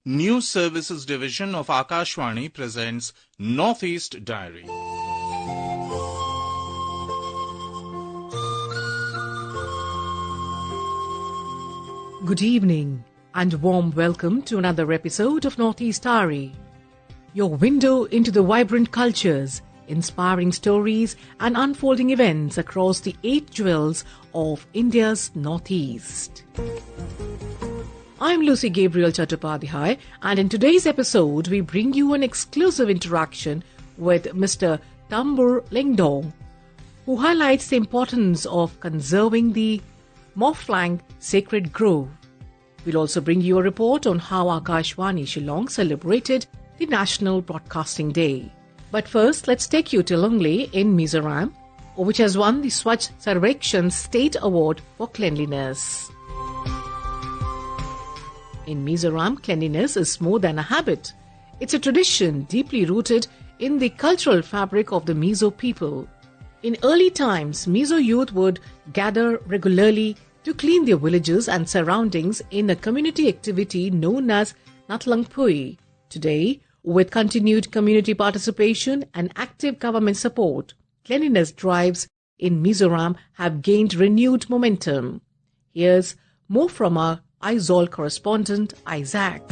News Services Division of Akashvani presents Northeast Diary. Good evening and warm welcome to another episode of Northeast Diary, your window into the vibrant cultures, inspiring stories and unfolding events across the 8 jewels of India's Northeast. I'm Lucy Gabriel Chattopadhyay, and in today's episode we bring you an exclusive interaction with Mr. Tambur Lengdong, who highlights the importance of conserving the Mawphlang Sacred Grove. We'll also bring you a report on how Akashvani Shillong celebrated the National Broadcasting Day. But first, let's take you to Lunglei in Mizoram, which has won the Swachh Sarvekshan State Award for Cleanliness. In Mizoram, cleanliness is more than a habit. It's a tradition deeply rooted in the cultural fabric of the Mizo people. In early times, Mizo youth would gather regularly to clean their villages and surroundings in a community activity known as Natlangpui. Today, with continued community participation and active government support, cleanliness drives in Mizoram have gained renewed momentum. Here's more from our Aizawl correspondent Isaac.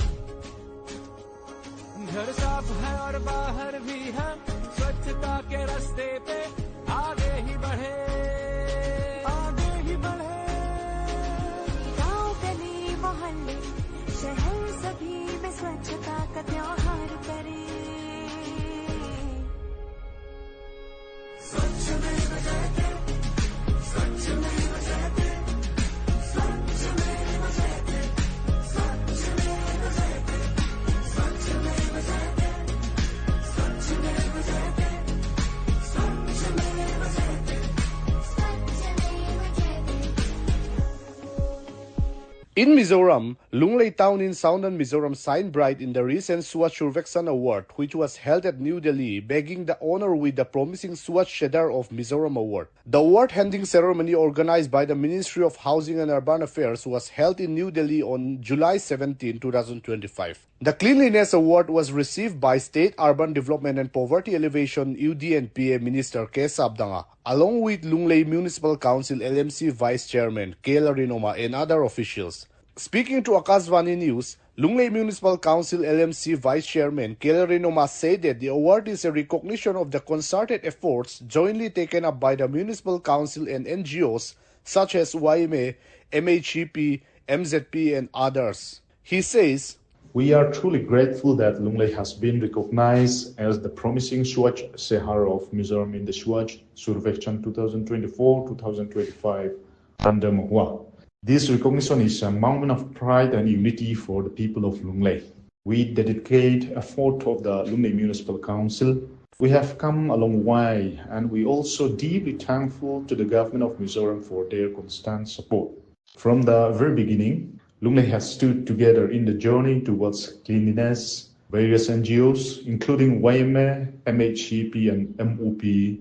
In Mizoram, Lunglei town in southern Mizoram shined bright in the recent Swachh Sarvekshan Award, which was held at New Delhi, bagging the honor with the promising Swachh Shedar of Mizoram Award. The award-handing ceremony organized by the Ministry of Housing and Urban Affairs was held in New Delhi on July 17, 2025. The Cleanliness Award was received by State Urban Development and Poverty Alleviation UDNPA Minister K. Sabdanga, along with Lunglei Municipal Council LMC Vice Chairman K. Larinoma and other officials. Speaking to Akashvani News, Lunglei Municipal Council LMC Vice Chairman K. Larinoma said that the award is a recognition of the concerted efforts jointly taken up by the Municipal Council and NGOs such as YMA, MHEP, MZP and others. He says, "We are truly grateful that Lunglei has been recognized as the promising Swachh Shehar of Mizoram in the Swachh Sarvekshan 2024-2025 Tanda Mahua. This recognition is a moment of pride and unity for the people of Lunglei. We dedicate effort of the Lunglei Municipal Council. We have come a long way, and we also deeply thankful to the government of Mizoram for their constant support. From the very beginning, Lunglei has stood together in the journey towards cleanliness. Various NGOs, including YMA, MHEP, and MOP,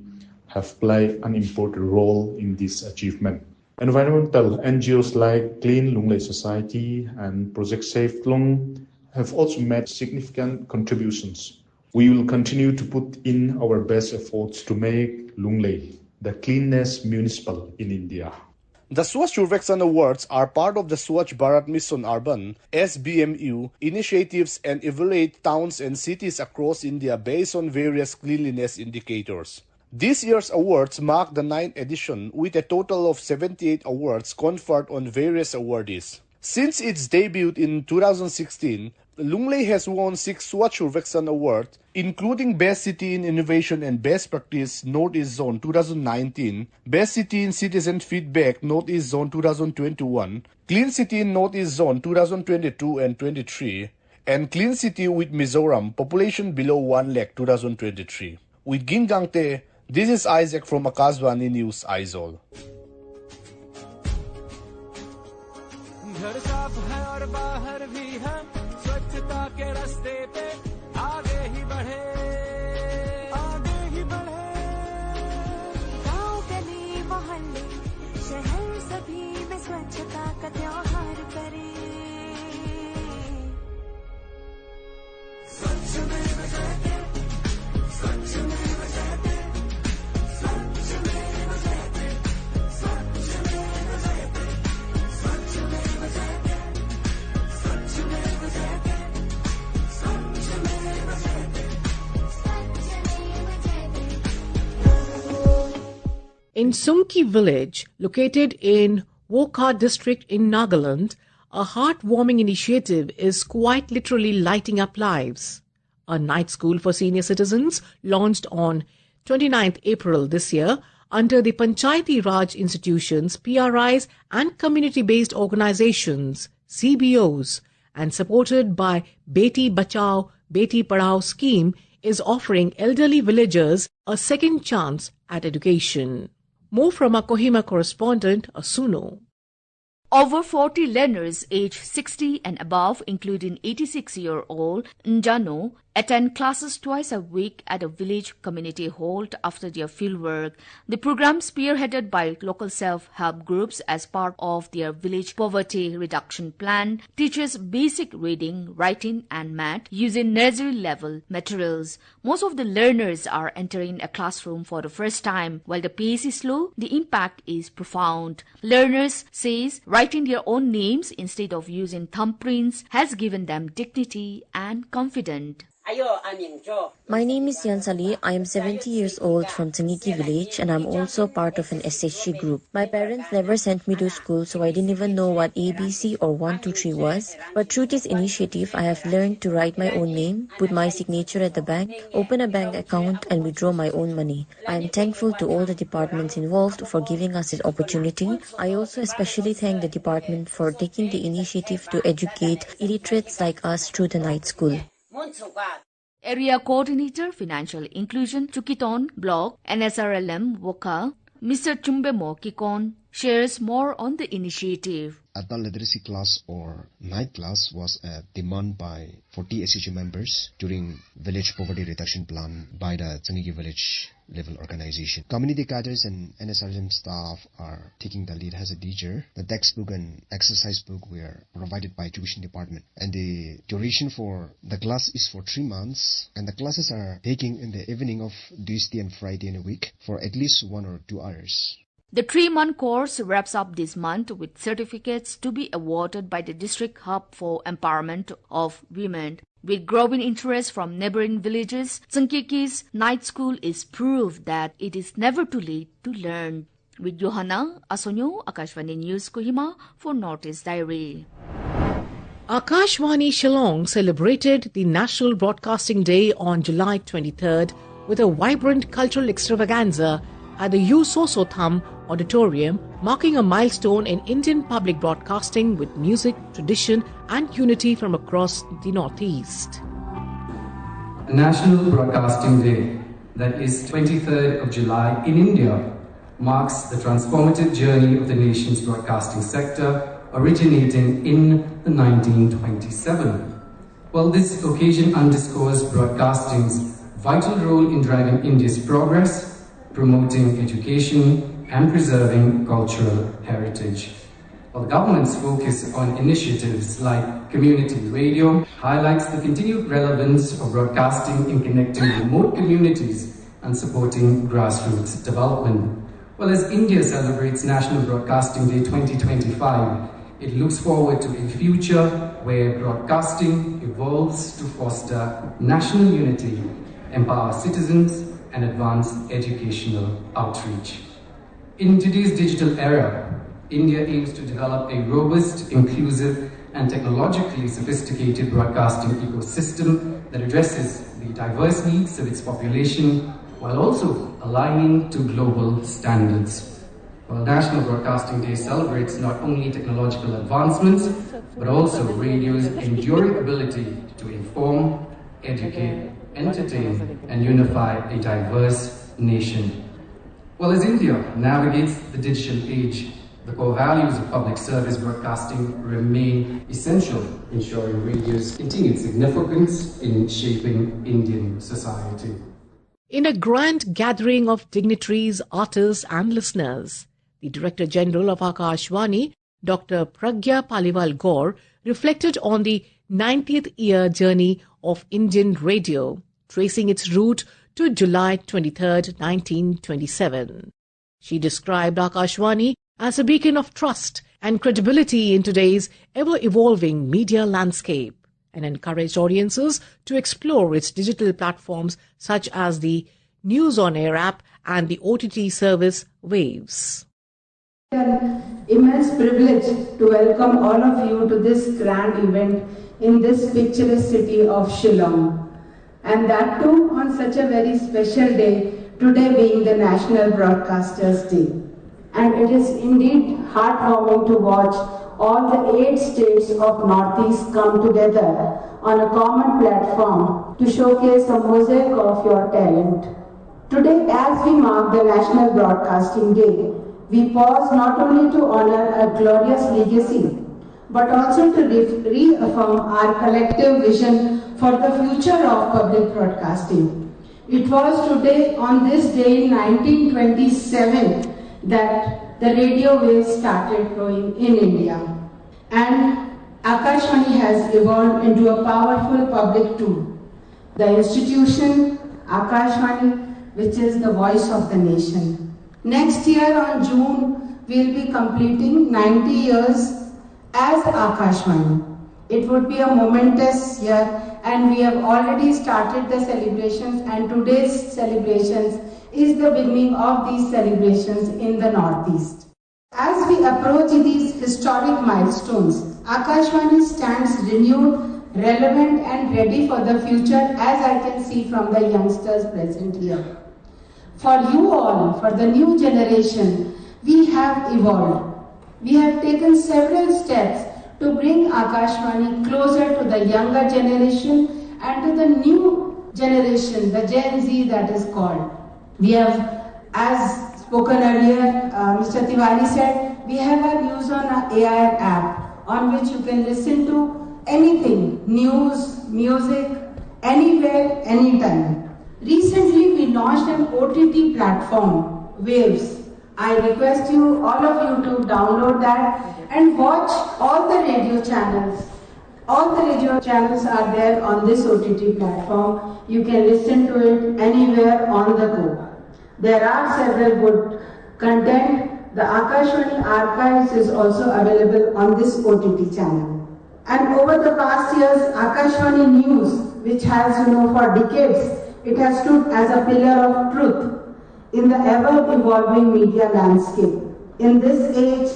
have played an important role in this achievement. Environmental NGOs like Clean Lunglei Society and Project Safe Lung have also made significant contributions. We will continue to put in our best efforts to make Lunglei the cleanest municipal in India." The Swachh Sarvekshan Awards are part of the Swachh Bharat Mission Urban (SBMU) initiatives and evaluate towns and cities across India based on various cleanliness indicators. This year's awards mark the 9th edition with a total of 78 awards conferred on various awardees. Since its debut in 2016, Lunglei has won 6 Swachh Sarvekshan Awards, including Best City in Innovation and Best Practice Northeast Zone 2019, Best City in Citizen Feedback Northeast Zone 2021, Clean City in Northeast Zone 2022 and 23, and Clean City with Mizoram Population Below 1 Lakh 2023. With Gingangte, this is Isaac from Akashvani News, Aizawl. In Sungki village, located in Wokha district in Nagaland, a heartwarming initiative is quite literally lighting up lives. A night school for senior citizens launched on 29th April this year under the Panchayati Raj institutions, PRIs and community-based organizations, CBOs, and supported by Beti Bachao, Beti Padhao scheme is offering elderly villagers a second chance at education. More from our Kohima correspondent, Asuno. Over 40 learners aged 60 and above, including 86-year-old Njano, attend classes twice a week at a village community hall after their fieldwork. The program, spearheaded by local self-help groups as part of their village poverty reduction plan, teaches basic reading, writing and math using nursery-level materials. Most of the learners are entering a classroom for the first time. While the pace is slow, the impact is profound. Learners says writing their own names instead of using thumbprints has given them dignity and confidence. My name is Yansali. I am 70 years old from Tangiki village and I'm also part of an SHG group. My parents never sent me to school, so I didn't even know what ABC or 1, 2, 3 was. But through this initiative, I have learned to write my own name, put my signature at the bank, open a bank account and withdraw my own money. I am thankful to all the departments involved for giving us this opportunity. I also especially thank the department for taking the initiative to educate illiterates like us through the night school. Area Coordinator Financial Inclusion Chukiton Block NSRLM Wokha, Mr. Chumbemo Kikon, shares more on the initiative. Adult literacy class or night class was a demand by 40 SHG members during village poverty reduction plan by the Tsangiki village level organization. Community cadres and NSRM staff are taking the lead as a teacher. The textbook and exercise book were provided by education department, and the duration for the class is for 3 months, and the classes are taking in the evening of Tuesday and Friday in a week for at least 1 or 2 hours. The 3-month course wraps up this month with certificates to be awarded by the District Hub for Empowerment of Women. With growing interest from neighboring villages, Tsangkiki's night school is proof that it is never too late to learn. With Johanna Asonyo, Akashvani News Kohima for Northeast Diary. Akashvani Shillong celebrated the National Broadcasting Day on July 23rd with a vibrant cultural extravaganza at the U Sosotham Auditorium, marking a milestone in Indian public broadcasting with music, tradition and unity from across the Northeast. National Broadcasting Day, that is 23rd of July in India, marks the transformative journey of the nation's broadcasting sector, originating in 1927. Well, this occasion underscores broadcasting's vital role in driving India's progress, promoting education and preserving cultural heritage. While the government's focus on initiatives like community radio highlights the continued relevance of broadcasting in connecting remote communities and supporting grassroots development. Well, as India celebrates National Broadcasting Day 2025, it looks forward to a future where broadcasting evolves to foster national unity, empower citizens, and advance educational outreach. In today's digital era, India aims to develop a robust, inclusive, and technologically sophisticated broadcasting ecosystem that addresses the diverse needs of its population while also aligning to global standards. While National Broadcasting Day celebrates not only technological advancements, but also radio's enduring ability to inform, educate, entertain, and unify a diverse nation. Well, as India navigates the digital age, the core values of public service broadcasting remain essential, ensuring radio's continued significance in shaping Indian society. In a grand gathering of dignitaries, artists and listeners, the Director General of Akashvani, Dr. Pragya Paliwal Gaur, reflected on the 90th year journey of Indian radio, tracing its route to July 23, 1927. She described Akashvani as a beacon of trust and credibility in today's ever-evolving media landscape, and encouraged audiences to explore its digital platforms such as the News on Air app and the OTT service Waves. An immense privilege to welcome all of you to this grand event in this picturesque city of Shillong, and that too on such a very special day, today being the National Broadcasters' Day. And it is indeed heartwarming to watch all the 8 states of Northeast come together on a common platform to showcase a mosaic of your talent. Today, as we mark the National Broadcasting Day, we pause not only to honor a glorious legacy, but also to reaffirm our collective vision for the future of public broadcasting. It was today, on this day in 1927, that the radio waves started growing in India. And Akashvani has evolved into a powerful public tool. The institution, Akashvani, which is the voice of the nation. Next year on June, we'll be completing 90 years as Akashvani. It would be a momentous year, and we have already started the celebrations, and today's celebrations is the beginning of these celebrations in the Northeast. As we approach these historic milestones, Akashvani stands renewed, relevant and ready for the future, as I can see from the youngsters present here. For you all, for the new generation, we have evolved. We have taken several steps to bring Akashvani closer to the younger generation and to the new generation, the Gen Z that is called. We have, as spoken earlier, Mr. Tiwari said, we have our News on AIR app on which you can listen to anything, news, music, anywhere, anytime. Recently, we launched an OTT platform, Waves. I request you, all of you, to download that and watch all the radio channels. All the radio channels are there on this OTT platform. You can listen to it anywhere on the go. There are several good content. The Akashvani Archives is also available on this OTT channel. And over the past years, Akashvani News, which has, for decades, it has stood as a pillar of truth in the ever-evolving media landscape. In this age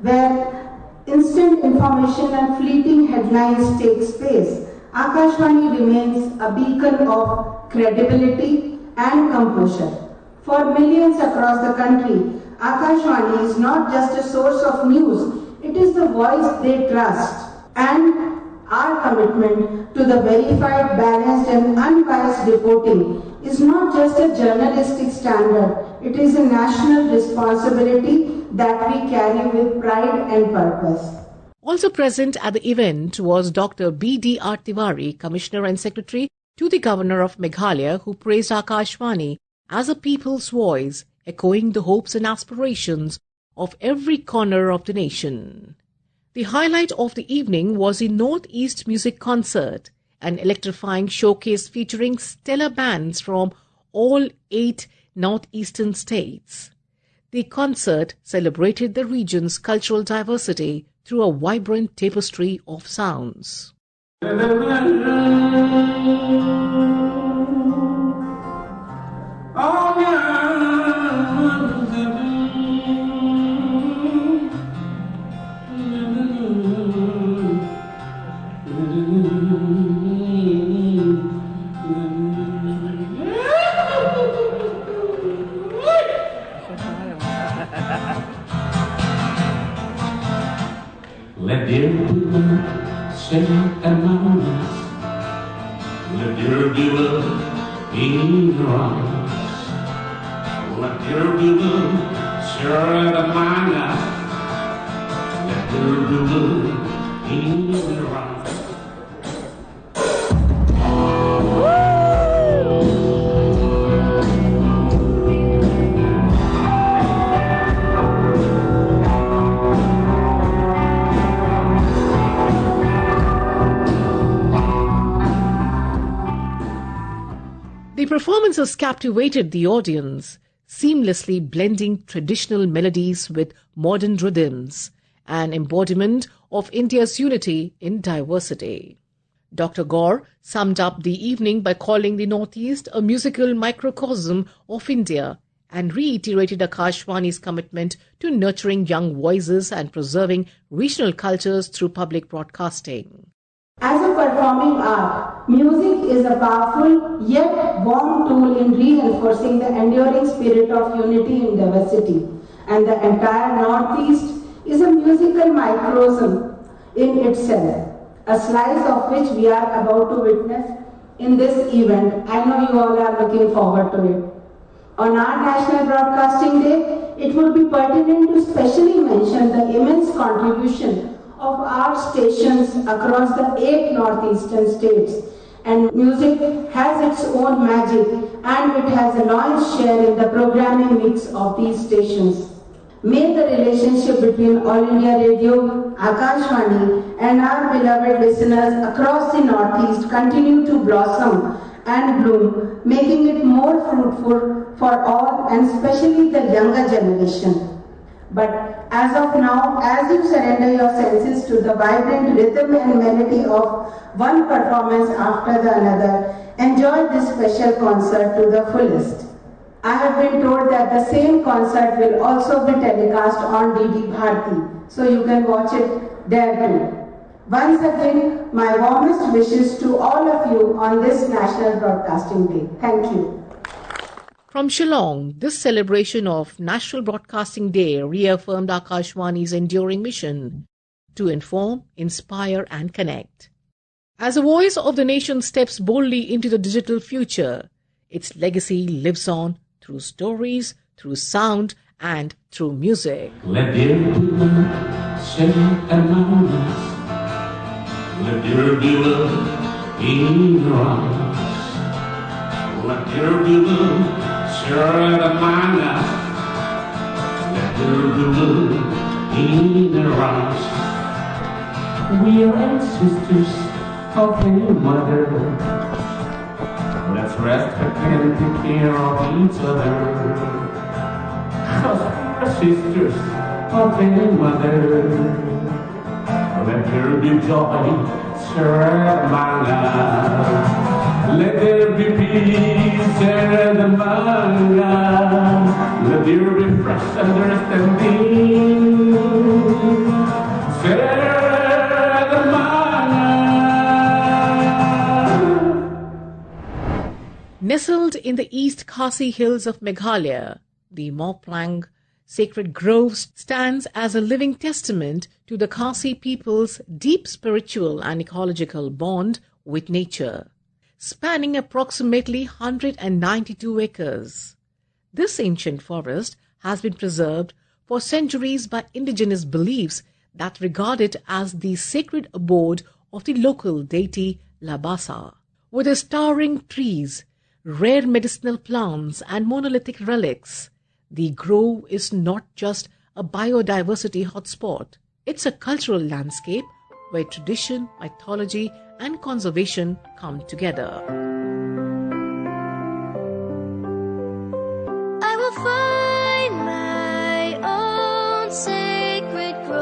where instant information and fleeting headlines take space, Akashvani remains a beacon of credibility and composure. For millions across the country, Akashvani is not just a source of news, it is the voice they trust. And our commitment to the verified, balanced and unbiased reporting is not just a journalistic standard, it is a national responsibility that we carry with pride and purpose. Also present at the event was Dr. B.D.R. Tiwari, Commissioner and Secretary to the Governor of Meghalaya, who praised Akashvani as a people's voice, echoing the hopes and aspirations of every corner of the nation. The highlight of the evening was the Northeast Music Concert, an electrifying showcase featuring stellar bands from all 8 northeastern states. The concert celebrated the region's cultural diversity through a vibrant tapestry of sounds. Let your people sing among us. Let your people be wrongs. Let your people serve among us. Let your people be wrongs. The performances captivated the audience, seamlessly blending traditional melodies with modern rhythms, an embodiment of India's unity in diversity. Dr. Gaur summed up the evening by calling the Northeast a musical microcosm of India and reiterated Akashwani's commitment to nurturing young voices and preserving regional cultures through public broadcasting. As a performing art, music is a powerful yet warm tool in reinforcing the enduring spirit of unity in diversity. And the entire Northeast is a musical microcosm in itself, a slice of which we are about to witness in this event. I know you all are looking forward to it. On our National Broadcasting Day, it would be pertinent to specially mention the immense contribution of our stations across the 8 northeastern states. And music has its own magic, and it has a lion's share in the programming mix of these stations. May the relationship between All India Radio, Akashwani and our beloved listeners across the Northeast continue to blossom and bloom, making it more fruitful for all and especially the younger generation. But as of now, as you surrender your senses to the vibrant rhythm and melody of one performance after the another, enjoy this special concert to the fullest. I have been told that the same concert will also be telecast on DD Bharati, so you can watch it there too. Once again, my warmest wishes to all of you on this National Broadcasting Day. Thank you. From Shillong, this celebration of National Broadcasting Day reaffirmed Akashwani's enduring mission to inform, inspire and connect. As a voice of the nation steps boldly into the digital future, its legacy lives on through stories, through sound and through music. Let there be love, sing among us. Let there be love in your eyes. Let there be love, sure among us. Let there be love in your eyes. We are ancestors of a mother. Let's rest and take care of each other. Cause we're sisters of a mother. Let there be joy, sure among us. Let there be peace, sure among us. Let there be fresh understanding, sure among us. Nestled in the East Khasi Hills of Meghalaya, the Mawplang Sacred Grove stands as a living testament to the Khasi people's deep spiritual and ecological bond with nature, spanning approximately 192 acres. This ancient forest has been preserved for centuries by indigenous beliefs that regard it as the sacred abode of the local deity Labasa. With its towering trees, rare medicinal plants and monolithic relics, the grove is not just a biodiversity hotspot. It's a cultural landscape where tradition, mythology and conservation come together. I will find my own sacred grove,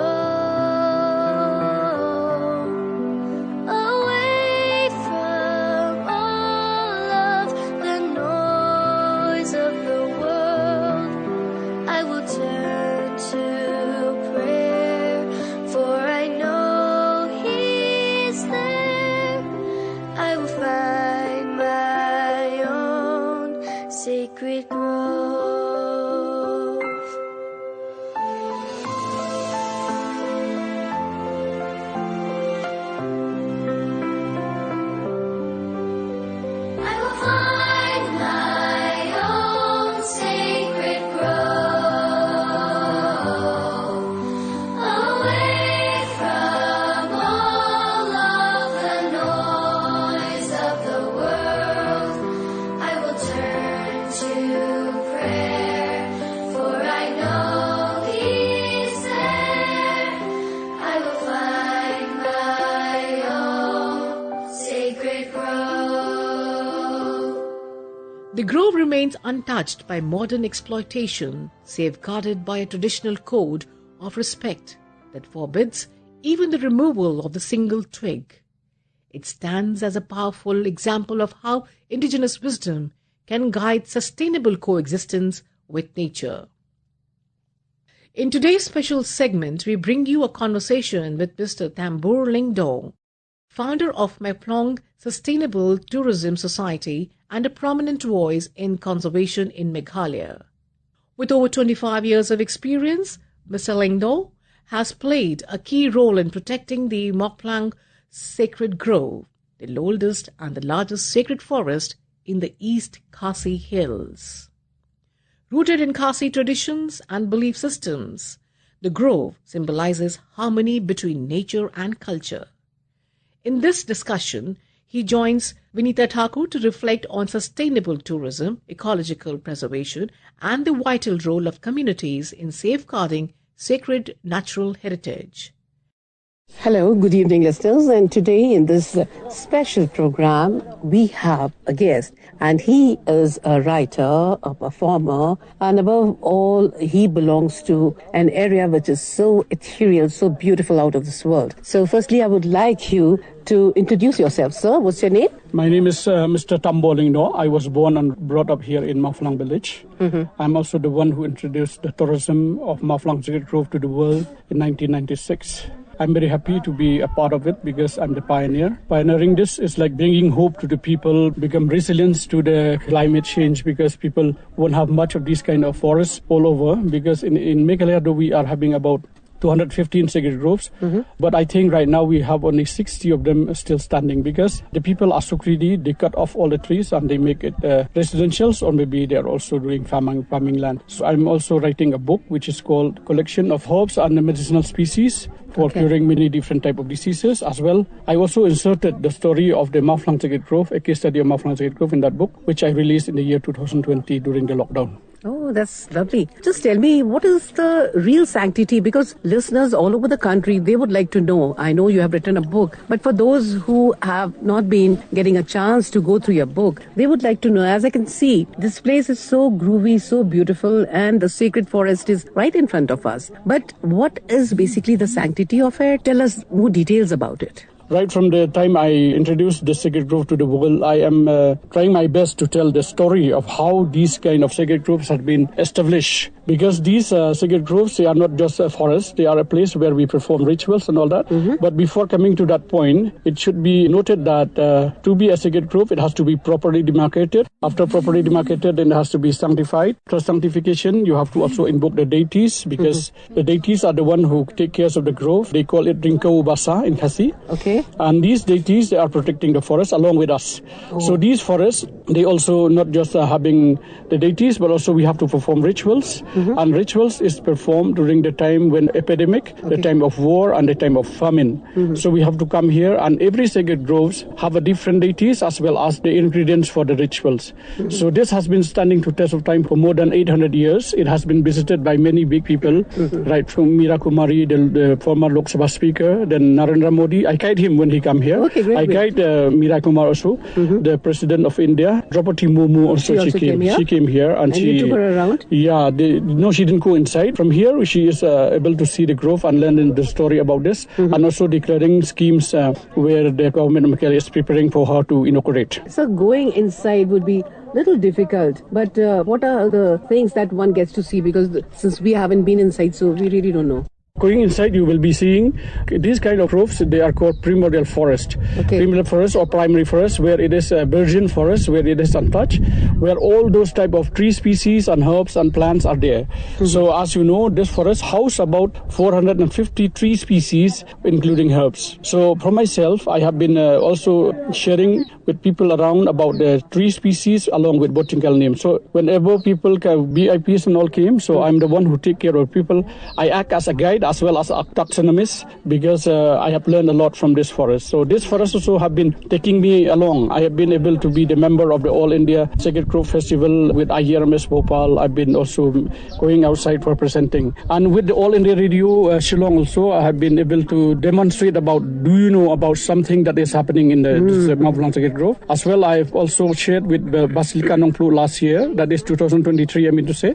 away from all of the noise of the world. I will turn to prayer, for I know He's there. I will find my own sacred grove. I will find my own sacred grove, away from all of the noise of the world. I will turn to prayer, for I know He's there. I will find my own sacred grove. The grove remains untouched by modern exploitation, safeguarded by a traditional code of respect that forbids even the removal of the single twig. It stands as a powerful example of how indigenous wisdom can guide sustainable coexistence with nature. In today's special segment, we bring you a conversation with Mr. Tambur Lingdo, founder of Maplong Sustainable Tourism Society and a prominent voice in conservation in Meghalaya. With over 25 years of experience, Mr. Lingdo has played a key role in protecting the Maplong Sacred Grove, the oldest and the largest sacred forest in the East Khasi Hills. Rooted in Khasi traditions and belief systems, the grove symbolizes harmony between nature and culture. In this discussion, he joins Vinita Thakur to reflect on sustainable tourism, ecological preservation, and the vital role of communities in safeguarding sacred natural heritage. Hello, good evening listeners, and today in this special program we have a guest, and he is a writer, a performer, and above all he belongs to an area which is so ethereal, so beautiful, out of this world. So firstly I would like you to introduce yourself, sir. What's your name? My name is Mr. Tambur Lingdo. I was born and brought up here in Maplong village. I'm also the one who introduced the tourism of Maplong Sacred Grove to the world in 1996. I'm very happy to be a part of it because I'm the pioneer. Pioneering this is like bringing hope to the people, become resilience to the climate change, because people won't have much of these kind of forests all over, because in Meghalaya we are having about 215 sacred groves, but I think right now we have only 60 of them still standing, because the people are so greedy. They cut off all the trees and they make it residentials, or maybe they're also doing farming land. So I'm also writing a book which is called Collection of Herbs and Medicinal Species for curing many different type of diseases as well. I also inserted the story of the Maplong Sacred Grove, a case study of Maplong Sacred Grove in that book, which I released in the year 2020 during the lockdown. Oh, that's lovely. Just tell me, what is the real sanctity? Because listeners all over the country, they would like to know. I know you have written a book, but for those who have not been getting a chance to go through your book, they would like to know. As I can see, this place is so groovy, so beautiful, and the sacred forest is right in front of us. But what is basically the sanctity of it? Tell us more details about it. Right from the time I introduced the sacred grove to the world, I am trying my best to tell the story of how these kind of sacred groves have been established. Because these sacred groves, they are not just a forest, they are a place where we perform rituals and all that. But before coming to that point, it should be noted that to be a sacred grove, it has to be properly demarcated. After properly demarcated, then it has to be sanctified. After sanctification, you have to also invoke the deities, because the deities are the one who take care of the grove. They call it Ringkau Basa in Khasi. Okay. And these deities, they are protecting the forest along with us. So these forests, they also not just having the deities, but also we have to perform rituals. And rituals is performed during the time when epidemic, the time of war, and the time of famine. So we have to come here, and every sacred groves have a different deities as well as the ingredients for the rituals. So this has been standing to test of time for more than 800 years. It has been visited by many big people, right from Meera Kumari, the former Lok Sabha speaker, then Narendra Modi. I guide him when he come here. I guide Meera Kumar also, the president of India. Draupadi Murmu also, she came here. And she, you took her around? Yeah, no, she didn't go inside. From here, she is able to see the grove and learn the story about this, and also declaring schemes where the government of Meghalaya is preparing for her to inaugurate. So going inside would be little difficult, but what are the things that one gets to see? Because since we haven't been inside, so we really don't know. Going inside, you will be seeing these kind of groves. They are called primordial forest. Primordial forest or primary forest, where it is a virgin forest, where it is untouched, where all those type of tree species and herbs and plants are there. So as you know, this forest house about 450 tree species, including herbs. So for myself, I have been also sharing with people around about the tree species along with botanical names. So whenever people, VIPs and all came, so I'm the one who take care of people. I act as a guide as well as a taxonomist, because I have learned a lot from this forest. So this forest also have been taking me along. I have been able to be the member of the All India Sacred Grove Festival with IRMS Bhopal. I've been also going outside for presenting. And with the All India Radio Shillong also, I have been able to demonstrate about, do you know about something that is happening in the Maplong Sacred Grove. As well, I've also shared with Basilica Nongplu last year, that is 2023, I mean to say,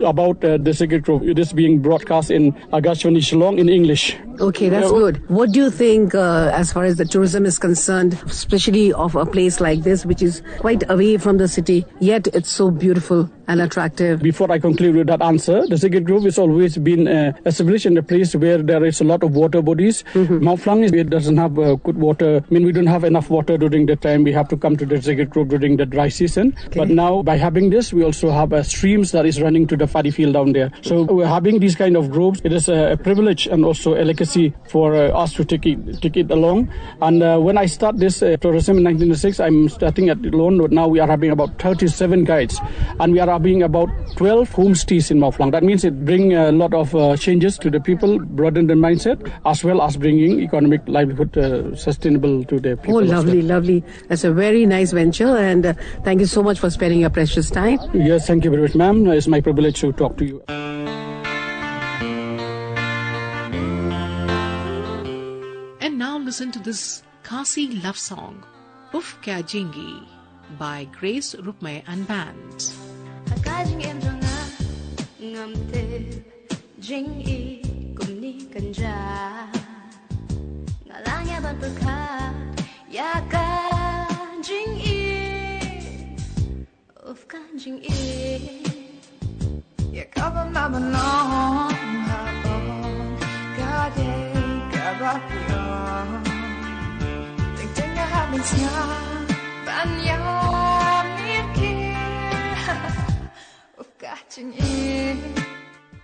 about the Sacred Grove. It is being broadcast in Akashvani Shillong in English. Okay, that's good. What do you think as far as the tourism is concerned, especially of a place like this, which is quite away from the city, yet it's so beautiful and attractive? Before I conclude with that answer, the Sacred Grove has always been established in a place where there is a lot of water bodies. Mount Flang it doesn't have good water. I mean, we don't have enough water during the time. We have to come to the Sacred Grove during the dry season. Okay. But now, by having this, we also have streams that is running to the paddy field down there. So we're having these kind of groves. It is a privilege and also a legacy for us to take it along. And when I start this tourism in 1996, I'm starting at alone. But now we are having about 37 guides, and we are having about 12 homestays in Mount Flang. That means it brings a lot of changes to the people, broaden the mindset, as well as bringing economic livelihood sustainable to the people. Oh, lovely, lovely. That's a very nice venture, and thank you so much for spending your precious time. Yes, thank you very much, ma'am. It's my privilege to talk to you. And now listen to this Kasi love song, Uf Kya Jingi, by Grace Rupme and Band. Akajing emjona ngamte jingi kumni kanja ngalangya ban perka ya kan jingi uf kan jingi ya kaban mabanon habon gade gabapion ting ting ya habin siya ban ya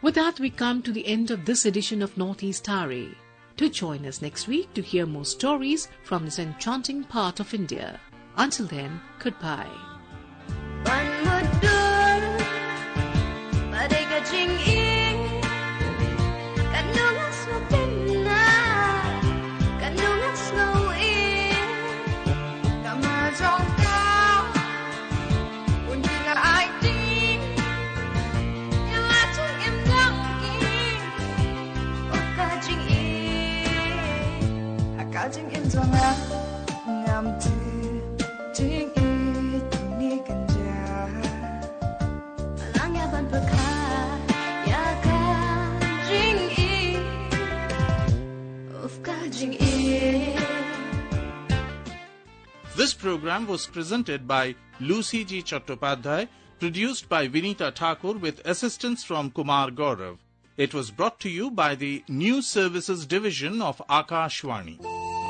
With that, we come to the end of this edition of Northeast Tari. Do join us next week to hear more stories from this enchanting part of India. Until then, goodbye. Kajing inzona ngamti jing it ni kanja alangya ban perka ya kajing of kajing This program was presented by Lucy G. Chattopadhyay, produced by Vinita Thakur with assistance from Kumar Gaurav. It was brought to you by the News Services Division of Akashvani.